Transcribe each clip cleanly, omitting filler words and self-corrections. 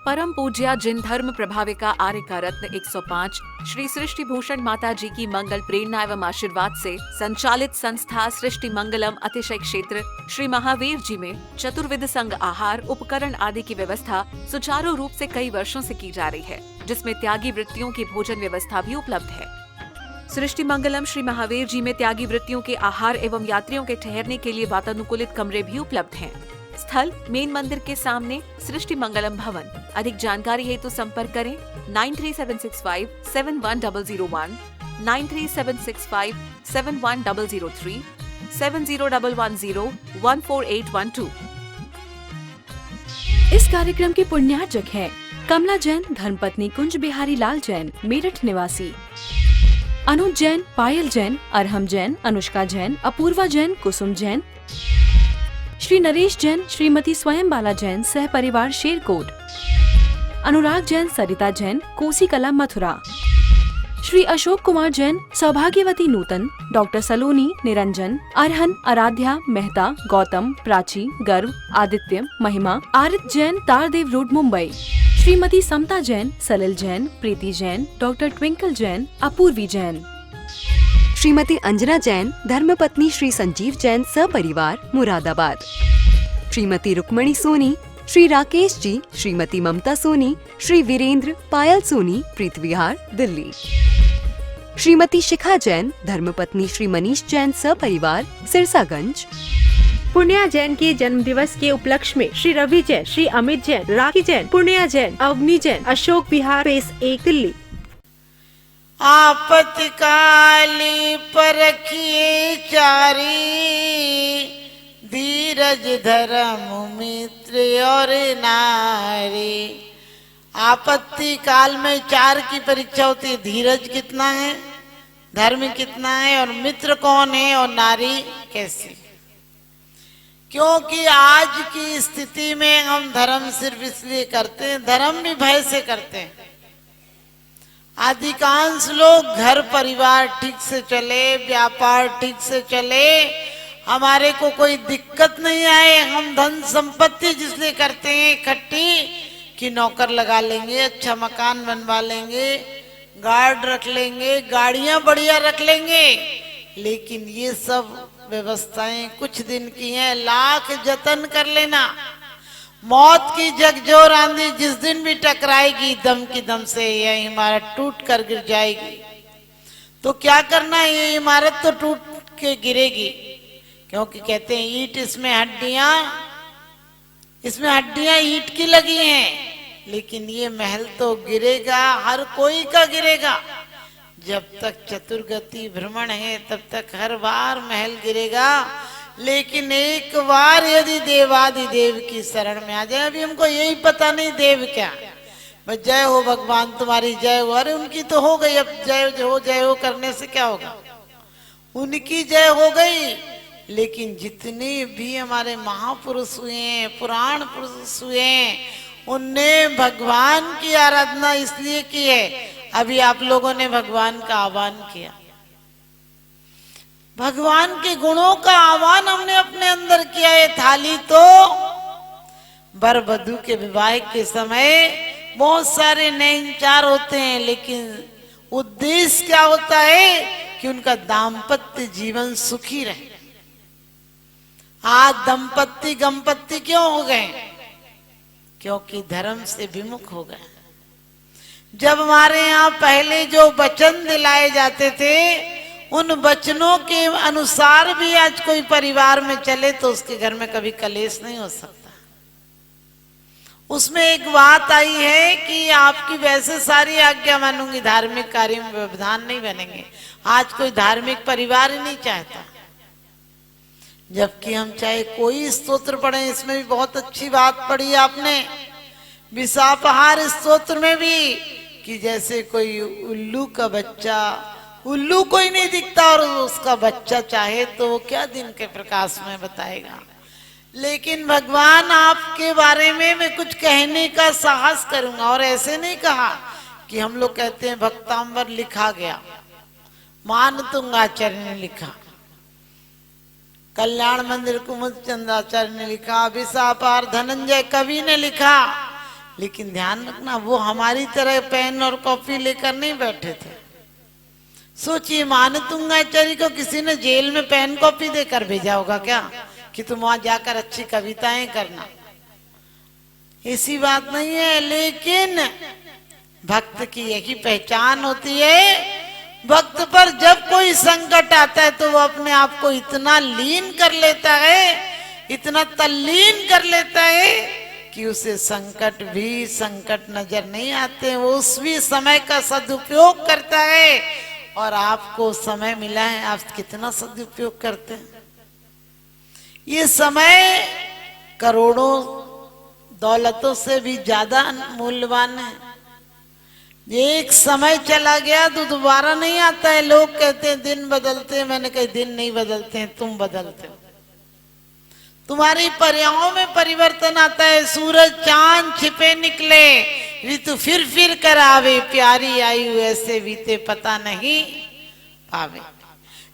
परम पूज्या जिन धर्म प्रभाविका आर्य का रत्न 105 श्री सृष्टि भूषण माता जी की मंगल प्रेरणा एवं आशीर्वाद से संचालित संस्था सृष्टि मंगलम अतिशय क्षेत्र श्री महावीर जी में चतुर्विध संघ आहार उपकरण आदि की व्यवस्था सुचारू रूप से कई वर्षों से की जा रही है, जिसमें त्यागी वृत्तियों की भोजन व्यवस्था भी उपलब्ध है। सृष्टि मंगलम श्री महावीर जी में त्यागी वृत्तियों के आहार एवं यात्रियों के ठहरने के लिए वातानुकूलित कमरे भी उपलब्ध हैं। स्थल मेन मंदिर के सामने सृष्टि मंगलम भवन। अधिक जानकारी हेतु संपर्क करें 9376571001, 9376571003, 7011014812। इस कार्यक्रम के पुण्यार्चक हैं कमला जैन, धर्मपत्नी कुंज बिहारी लाल जैन, मेरठ निवासी, अनुज जैन, पायल जैन, अरहम जैन, अनुष्का जैन, अपूर्वा जैन, कुसुम जैन, श्री नरेश जैन, श्रीमती स्वयं बाला जैन, सह परिवार शेरकोट, अनुराग जैन, सरिता जैन, कोसी कला मथुरा, श्री अशोक कुमार जैन, सौभाग्यवती नूतन, डॉक्टर सलोनी, निरंजन, अरहन, आराध्या, मेहता, गौतम, प्राची, गर्व, आदित्य, महिमा, आरित जैन, तारदेव रोड, मुंबई, श्रीमती समता जैन, सलिल जैन, प्रीति जैन, डॉक्टर ट्विंकल जैन, अपूर्वी जैन, श्रीमती अंजना जैन, धर्मपत्नी श्री संजीव जैन, सपरिवार, मुरादाबाद, श्रीमती रुक्मणी सोनी, श्री राकेश जी, श्रीमती ममता सोनी, श्री वीरेंद्र, पायल सोनी, प्रीत विहार, दिल्ली, श्रीमती शिखा जैन, धर्मपत्नी श्री मनीष जैन, सपरिवार, सिरसागंज, पुण्या जैन के जन्म दिवस के उपलक्ष्य में श्री रवि जैन, श्री अमित जैन, राखी जैन, पुण्या जैन, अवनी जैन, अशोक विहार, फेस 1, दिल्ली। आपत्काली परखिए चारी, धीरज धर्म मित्र और नारी। आपत्ति काल में 4 की परीक्षा होती है, धीरज कितना है, धर्म कितना है और मित्र कौन है और नारी कैसी। क्योंकि आज की स्थिति में हम धर्म सिर्फ इसलिए करते हैं, धर्म भी भय से करते हैं। अधिकांश लोग घर परिवार ठीक से चले, व्यापार ठीक से चले, हमारे को कोई दिक्कत नहीं आए, हम धन संपत्ति जिसलिए करते हैं इकट्ठी कि नौकर लगा लेंगे, अच्छा मकान बनवा लेंगे, गार्ड रख लेंगे, गाड़ियां बढ़िया रख लेंगे। लेकिन ये सब व्यवस्थाएं कुछ दिन की हैं, लाख जतन कर लेना, मौत की झकझोर आंधी जिस दिन भी टकराएगी दम की दम से यह इमारत टूट कर गिर जाएगी। तो क्या करना है, ये इमारत तो टूट के गिरेगी, क्योंकि कहते हैं ईंट इसमें हड्डियां ईंट की लगी हैं, लेकिन ये महल तो गिरेगा, हर कोई का गिरेगा। जब तक चतुर्गति भ्रमण है तब तक हर बार महल गिरेगा, लेकिन एक बार यदि देवादिदेव की शरण में आ जाए, अभी हमको यही पता नहीं देव क्या, बस जय हो भगवान तुम्हारी जय हो। अरे उनकी तो हो गई, अब जय हो करने से क्या होगा, उनकी जय हो गई। लेकिन जितने भी हमारे महापुरुष हुए हैं, पुराण पुरुष हुए हैं, उनने भगवान की आराधना इसलिए की है। अभी आप लोगों ने भगवान का आह्वान किया, भगवान के गुणों का आह्वान हमने अपने अंदर किया है। थाली तो वर वधू के विवाह के समय बहुत सारे नए इंचार होते हैं, लेकिन उद्देश्य क्या होता है कि उनका दाम्पत्य जीवन सुखी रहे। आज दंपत्ति गंपत्ति क्यों हो गए, क्योंकि धर्म से विमुख हो गए। जब हमारे यहाँ पहले जो वचन दिलाए जाते थे, उन वचनों के अनुसार भी आज कोई परिवार में चले तो उसके घर में कभी कलेश नहीं हो सकता। उसमें एक बात आई है कि आपकी वैसे सारी आज्ञा मानूंगी, धार्मिक कार्य में व्यवधान नहीं बनेंगे। आज कोई धार्मिक परिवार ही नहीं चाहता, जबकि हम चाहे कोई स्तोत्र पढ़े, इसमें भी बहुत अच्छी बात पढ़ी आपने विषापहार स्तोत्र में भी, कि जैसे कोई उल्लू का बच्चा, उल्लू कोई नहीं दिखता और उसका बच्चा चाहे तो वो क्या दिन के प्रकाश में बताएगा। लेकिन भगवान आपके बारे में मैं कुछ कहने का साहस करूंगा, और ऐसे नहीं कहा कि हम लोग कहते हैं भक्तांबर लिखा गया, मान तुंगाचार्य ने लिखा, कल्याण मंदिर कुमुद चंद्राचार्य ने लिखा, विषापार धनंजय कवि ने लिखा, लेकिन ध्यान रखना वो हमारी तरह पेन और कॉपी लेकर नहीं बैठे थे। सोचिए, मानतुंगाचार्य को किसी ने जेल में पेन कॉपी देकर भेजा होगा क्या कि तुम वहां जाकर अच्छी कविताएं करना? ऐसी बात नहीं है। लेकिन भक्त की यही पहचान होती है, भक्त पर जब कोई संकट आता है तो वो अपने आप को इतना लीन कर लेता है, इतना तल्लीन कर लेता है कि उसे संकट भी संकट नजर नहीं आते। वो उस भी समय का सदुपयोग करता है। और आपको समय मिला है, आप कितना सदुपयोग करते हैं? ये समय करोड़ों दौलतों से भी ज्यादा मूल्यवान है। एक समय चला गया तो दोबारा नहीं आता है। लोग कहते हैं दिन बदलते हैं, मैंने कहा दिन नहीं बदलते हैं, तुम बदलते हो। तुम्हारी पर्यायों में परिवर्तन आता है। सूरज चांद छिपे निकले, ऋतु फिर कर आवे, प्यारी आयु ऐसे बीते पता नहीं पावे।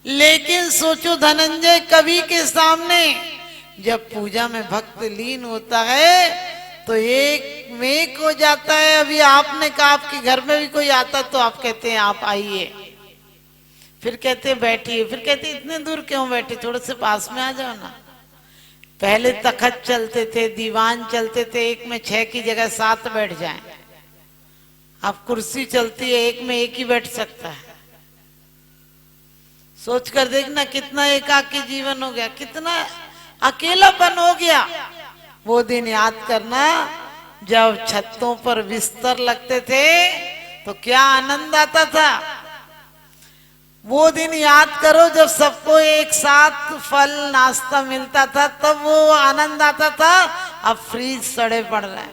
लेकिन सोचो, धनंजय कवि के सामने जब पूजा में भक्त लीन होता है तो एक मेक हो जाता है। अभी आपने कहा आपके घर में भी कोई आता तो आप कहते हैं आप आइए, फिर कहते हैं बैठिए, फिर कहते हैं इतने दूर क्यों बैठे, थोड़े से पास में आ जाओ ना। पहले तखत चलते थे, दीवान चलते थे, एक में 6 की जगह 7 बैठ जाएं। अब कुर्सी चलती है, एक में एक ही बैठ सकता है। सोच कर देखना कितना एकाकी जीवन हो गया, कितना अकेलापन हो गया। वो दिन याद करना जब छतों पर बिस्तर लगते थे तो क्या आनंद आता था। वो दिन याद करो जब सबको एक साथ फल नाश्ता मिलता था, तब वो आनंद आता था। अब फ्रिज सड़े पड़ रहा है,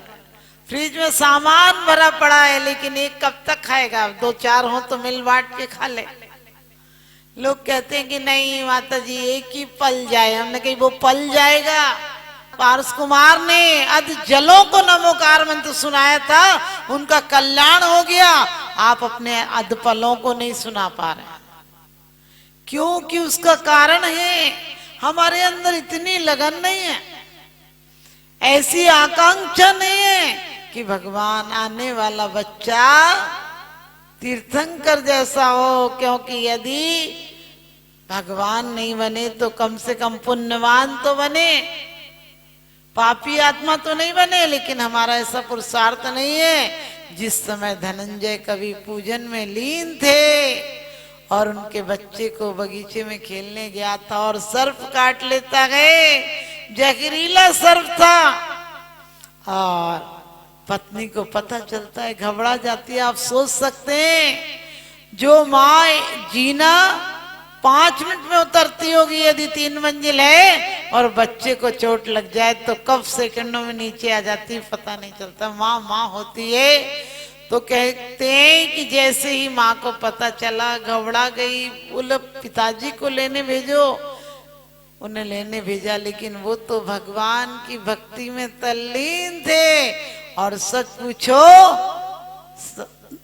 फ्रिज में सामान भरा पड़ा है, लेकिन एक कब तक खाएगा? 2-4 हो तो मिल बांट के खा ले। लोग कहते हैं कि नहीं माता जी एक ही पल जाए। हमने कही वो पल जाएगा। पारस कुमार ने अध जलों को नमोकार मंत्र सुनाया था, उनका कल्याण हो गया। आप अपने अध पलों को नहीं सुना पा रहे, क्योंकि उसका कारण है हमारे अंदर इतनी लगन नहीं है, ऐसी आकांक्षा नहीं है कि भगवान आने वाला बच्चा तीर्थंकर जैसा हो। क्योंकि यदि भगवान नहीं बने तो कम से कम पुण्यवान तो बने, पापी आत्मा तो नहीं बने। लेकिन हमारा ऐसा पुरुषार्थ नहीं है। जिस समय धनंजय कवि पूजन में लीन थे और उनके बच्चे को बगीचे में खेलने गया था और सर्प काट लेता है, जहरीला सर्प था, और पत्नी को पता चलता है, घबरा जाती है। आप सोच सकते हैं जो माँ जीना 5 मिनट में उतरती होगी यदि 3 मंजिल है, और बच्चे को चोट लग जाए तो कब सेकंडों में नीचे आ जाती है पता नहीं चलता। माँ होती है। तो कहते हैं कि जैसे ही माँ को पता चला, घबरा गई, बोले पिताजी को लेने भेजो। उन्हें लेने भेजा, लेकिन वो तो भगवान की भक्ति में तल्लीन थे। और सच पूछो,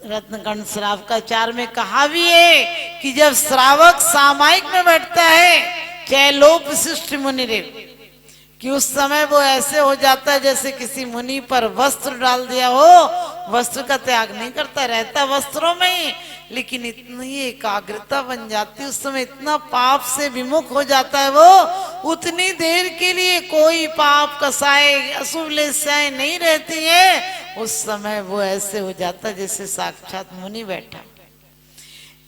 रत्नकंठ श्रावकाचार्य में कहा भी है कि जब श्रावक सामायिक में बैठता है, चैलोप विशिष्ट मुनि रे, कि उस समय वो ऐसे हो जाता है जैसे किसी मुनि पर वस्त्र डाल दिया हो। वस्त्र का त्याग नहीं करता, रहता वस्त्रों में ही, लेकिन इतनी एकाग्रता बन जाती, उस समय इतना पाप से विमुख हो जाता है वो, उतनी देर के लिए कोई पाप कसाए अशुभ लेसाएं नहीं रहती है। उस समय वो ऐसे हो जाता जैसे साक्षात मुनि बैठा।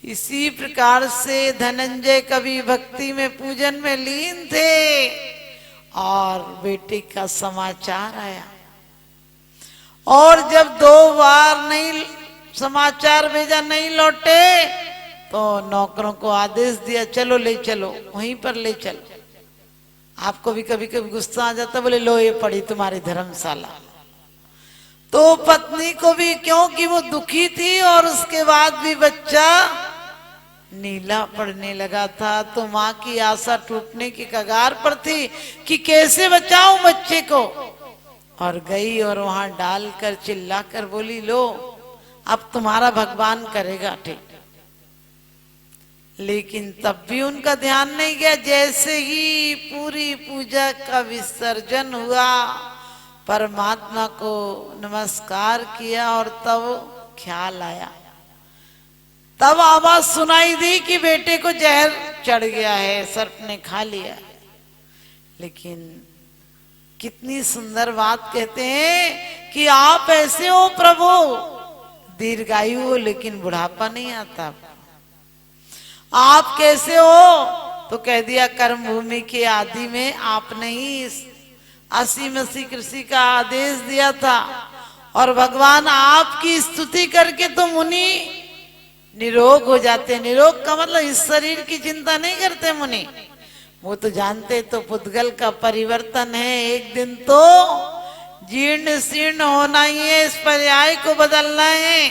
इसी प्रकार से धनंजय कवि भक्ति में पूजन में लीन थे, और बेटे का समाचार आया। और जब 2 बार नहीं समाचार भेजा, नहीं लौटे, तो नौकरों को आदेश दिया, चलो ले चलो, वहीं पर ले चलो। आपको भी कभी कभी गुस्सा आ जाता, बोले लो ये पड़ी तुम्हारी धर्मशाला। तो पत्नी को भी, क्योंकि वो दुखी थी और उसके बाद भी बच्चा नीला पड़ने लगा था, तो माँ की आशा टूटने की कगार पर थी कि कैसे बचाऊं बच्चे को। और गई और वहां डालकर चिल्लाकर बोली, लो अब तुम्हारा भगवान करेगा ठीक। लेकिन तब भी उनका ध्यान नहीं गया। जैसे ही पूरी पूजा का विसर्जन हुआ, परमात्मा को नमस्कार किया और तब ख्याल आया, तब आवाज सुनाई दी कि बेटे को जहर चढ़ गया है, सर्प ने खा लिया है। लेकिन कितनी सुंदर बात कहते हैं कि आप ऐसे हो प्रभु, दीर्घायु हो लेकिन बुढ़ापा नहीं आता। आप कैसे हो? तो कह दिया कर्म भूमि के आदि में आपने ही 80 कृषि का आदेश दिया था, और भगवान आपकी स्तुति करके तो मुनि निरोग हो जाते। निरोग का मतलब इस शरीर की चिंता नहीं करते मुनि, वो तो जानते तो पुद्गल का परिवर्तन है, एक दिन तो जीर्ण शीर्ण होना ही है, इस पर्याय को बदलना है।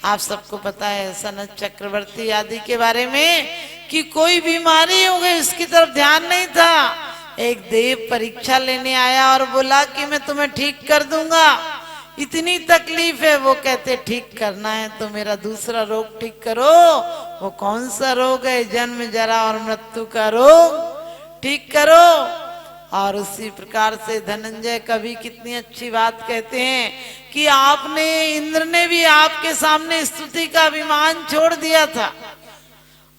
आप सबको पता है सनत चक्रवर्ती आदि के बारे में कि कोई बीमारी हो गई, उसकी तरफ ध्यान नहीं था। एक देव परीक्षा लेने आया और बोला कि मैं तुम्हें ठीक कर दूंगा, इतनी तकलीफ है। वो कहते ठीक करना है तो मेरा दूसरा रोग ठीक करो। वो कौन सा रोग है? जन्म जरा और मृत्यु का रोग ठीक करो। और उसी प्रकार से धनंजय कवि कितनी अच्छी बात कहते हैं कि आपने, इंद्र ने भी आपके सामने स्तुति का अभिमान छोड़ दिया था,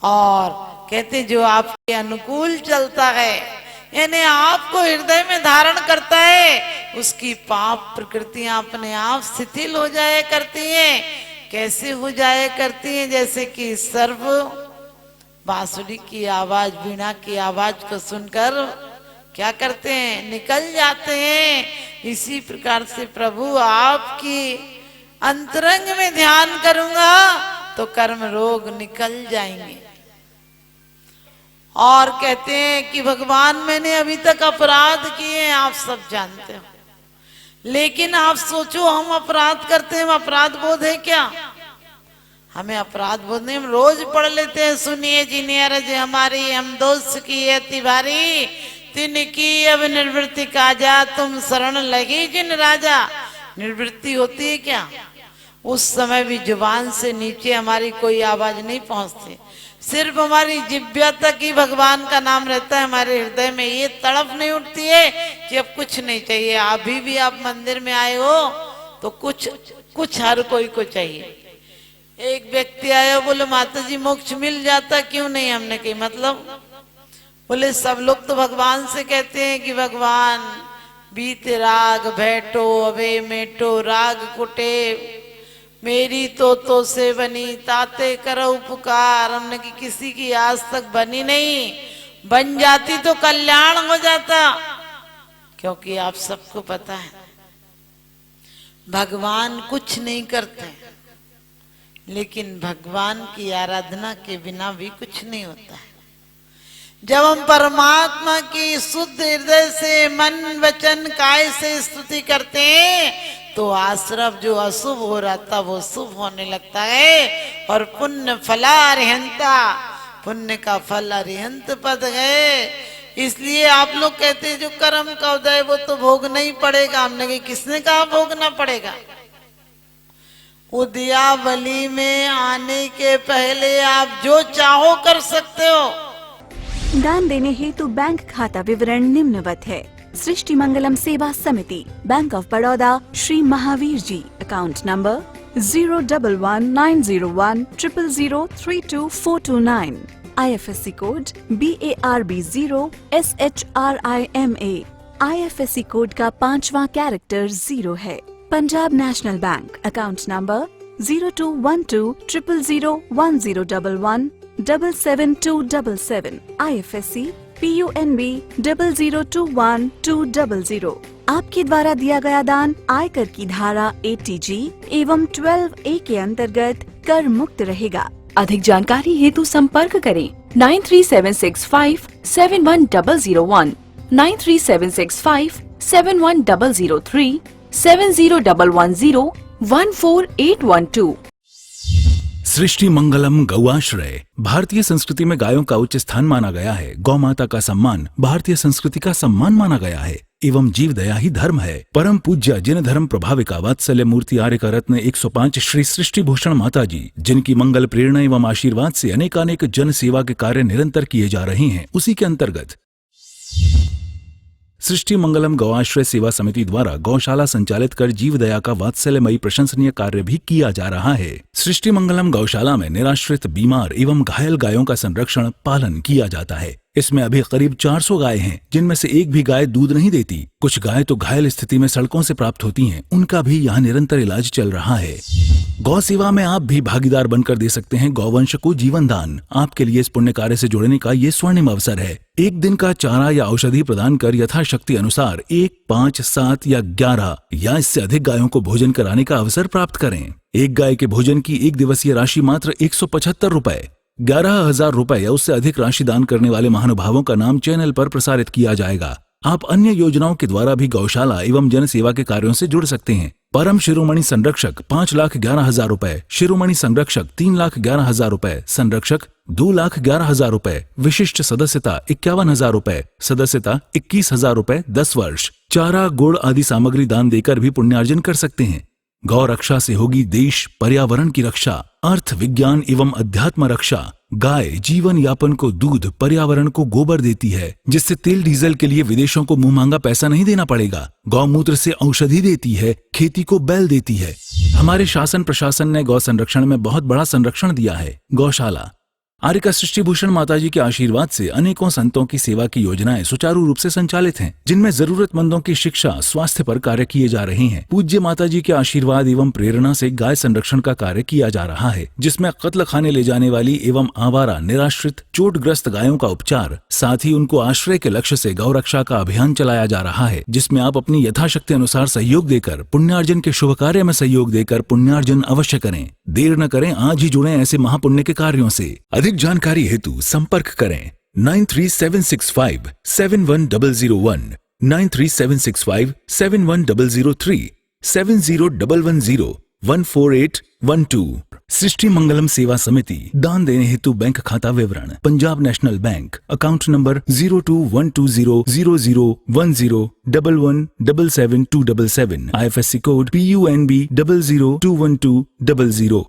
और कहते जो आपके अनुकूल चलता है, यानी आपको हृदय में धारण करता है, उसकी पाप प्रकृतियां अपने आप शिथिल हो जाया करती हैं। कैसे हो जाया करती हैं? जैसे कि सर्व बांसुरी की आवाज, वीणा की आवाज को सुनकर क्या करते हैं? निकल जाते हैं। इसी प्रकार से प्रभु आपकी अंतरंग में ध्यान करूंगा तो कर्म रोग निकल जाएंगे। और कहते हैं कि भगवान मैंने अभी तक अपराध किए हैं, आप सब जानते हो, लेकिन आप सोचो हम अपराध करते हैं, अपराध बोध है क्या? हमें अपराध बोध नहीं, हम रोज पढ़ लेते हैं, सुनिए जिन्हें अरज हमारी, हम दोस्त की अति भारी, तिनकी अब निर्वृत्ति काजा, तुम शरण लगी जिन राजा। निर्वृत्ति होती है क्या? उस समय भी जुबान से नीचे हमारी कोई आवाज नहीं पहुंचती, सिर्फ हमारी जिह्वा तक ही भगवान का नाम रहता है। हमारे हृदय में ये तड़प नहीं उठती है कि अब कुछ नहीं चाहिए। अभी भी आप मंदिर में आए हो तो कुछ हर कोई को चाहिए। एक व्यक्ति आया, बोले माता जी मोक्ष मिल जाता, क्यों नहीं? हमने कही मतलब? बोले सब लोग तो भगवान से कहते हैं कि भगवान बीते राग बैठो अबे मेटो राग कुटे, मेरी तो से बनी ताते करो उपकार। हमने कि किसी की आज तक बनी नहीं, बन जाती तो कल्याण हो जाता। क्योंकि आप सबको पता है भगवान कुछ नहीं करते, लेकिन भगवान की आराधना के बिना भी कुछ नहीं होता है। जब हम परमात्मा की शुद्ध हृदय से मन वचन काय से स्तुति करते हैं तो आश्रव जो अशुभ हो रहा था वो शुभ होने लगता है। और पुण्य फलारिहंता, पुण्य का फल अरिहंत पद है। इसलिए आप लोग कहते हैं जो कर्म का उदय वो तो भोगना ही पड़ेगा। हमने कहा किसने कहा भोगना पड़ेगा? उदयावली में आने के पहले आप जो चाहो कर सकते हो। दान देने हेतु बैंक खाता विवरण निम्नवत है। सृष्टि Mangalam Seva Samiti, bank of Baroda, Shri Mahavir ji, account number 011901000322429, IFSC code BARB0 SHRIMA, IFSC code का 5वां कैरेक्टर 0 है। Punjab national bank, account number 0212000111 77277, IFSC PUNB 0021200। आपके द्वारा दिया गया दान आयकर की धारा 80G एवं 12A के अंतर्गत कर मुक्त रहेगा। अधिक जानकारी हेतु संपर्क करें 9376571001, 9376571003, 7011014812। सृष्टि मंगलम गौआश्रय भारतीय संस्कृति में गायों का उच्च स्थान माना गया है। गौ माता का सम्मान भारतीय संस्कृति का सम्मान माना गया है एवं जीव दया ही धर्म है। परम पूज्य जिन धर्म प्रभाविका वात्सल्य मूर्ति आर्यका रत्न 105 श्री सृष्टि भूषण माता जी, जिनकी मंगल प्रेरणा एवं आशीर्वाद से अनेकानेक जन सेवा के कार्य निरंतर किए जा रहे हैं, उसी के अंतर्गत सृष्टि मंगलम गौआश्रय सेवा समिति द्वारा गौशाला संचालित कर जीव दया का वात्सल्यमयी प्रशंसनीय कार्य भी किया जा रहा है। सृष्टि मंगलम गौशाला में निराश्रित, बीमार एवं घायल गायों का संरक्षण पालन किया जाता है। इसमें अभी करीब 400 गाय हैं, जिनमें से एक भी गाय दूध नहीं देती। कुछ गाय तो घायल स्थिति में सड़कों से प्राप्त होती हैं, उनका भी यहाँ निरंतर इलाज चल रहा है। गौ सेवा में आप भी भागीदार बनकर दे सकते हैं गौवंश को जीवन दान। आपके लिए इस पुण्य कार्य से जुड़ने का ये स्वर्णिम अवसर है। एक दिन का चारा या औषधि प्रदान कर यथाशक्ति अनुसार 1, 5, 7 या 11 या इससे अधिक गायों को भोजन कराने का अवसर प्राप्त करें। एक गाय के भोजन की 1 दिवसीय राशि मात्र 175 रुपए। 11,000 रुपए या उससे अधिक राशि दान करने वाले महानुभावों का नाम चैनल पर प्रसारित किया जाएगा। आप अन्य योजनाओं के द्वारा भी गौशाला एवं जन सेवा के कार्यों से जुड़ सकते हैं। परम शिरोमणि संरक्षक 5,11,000 रुपए, शिरोमणि संरक्षक 3,11,000 रुपए, संरक्षक 2,11,000 रुपए, विशिष्ट सदस्यता 51,000 रुपए, सदस्यता 21,000 रुपए 10 वर्ष। चारा, गुड़ आदि सामग्री दान देकर भी पुण्यार्जन कर सकते हैं। गौ रक्षा से होगी देश पर्यावरण की रक्षा, अर्थ विज्ञान एवं अध्यात्म रक्षा। गाय जीवन यापन को दूध, पर्यावरण को गोबर देती है, जिससे तेल डीजल के लिए विदेशों को मुंह मांगा पैसा नहीं देना पड़ेगा। गौमूत्र से औषधि देती है, खेती को बैल देती है। हमारे शासन प्रशासन ने गौ संरक्षण में बहुत बड़ा संरक्षण दिया है। गौशाला आर्यका सृष्टि भूषण माताजी के आशीर्वाद से अनेकों संतों की सेवा की योजनाएं सुचारू रूप से संचालित हैं, जिनमें जरूरतमंदों की शिक्षा, स्वास्थ्य पर कार्य किए जा रहे हैं। पूज्य माताजी के आशीर्वाद एवं प्रेरणा से गाय संरक्षण का कार्य किया जा रहा है, जिसमें कत्ल खाने ले जाने वाली एवं आवारा, निराश्रित, चोटग्रस्त गायों का उपचार, साथ ही उनको आश्रय के लक्ष्य से गौ रक्षा का अभियान चलाया जा रहा है, जिसमें आप अपनी यथाशक्ति अनुसार सहयोग देकर पुण्यार्जन के शुभ कार्य में सहयोग देकर पुण्यार्जन अवश्य करें। देर न करें, आज ही जुड़ें ऐसे महापुण्य के कार्यों से। अधिक जानकारी हेतु संपर्क करें 9376571001, 9376571003, 7011014812। सृष्टि मंगलम सेवा समिति। दान देने हेतु बैंक खाता विवरण: Punjab national bank, account number 021200001011777277, IFSC code PUNB 0021200।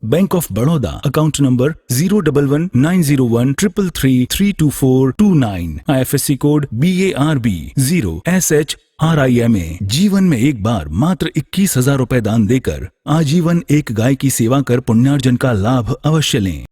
Bank of Baroda, account number 0119013332429, IFSC code BARB 0SHRIMA। जीवन में एक बार मात्र 21,000 रुपए दान देकर आजीवन एक गाय की सेवा कर पुण्यार्जन का लाभ अवश्य लें।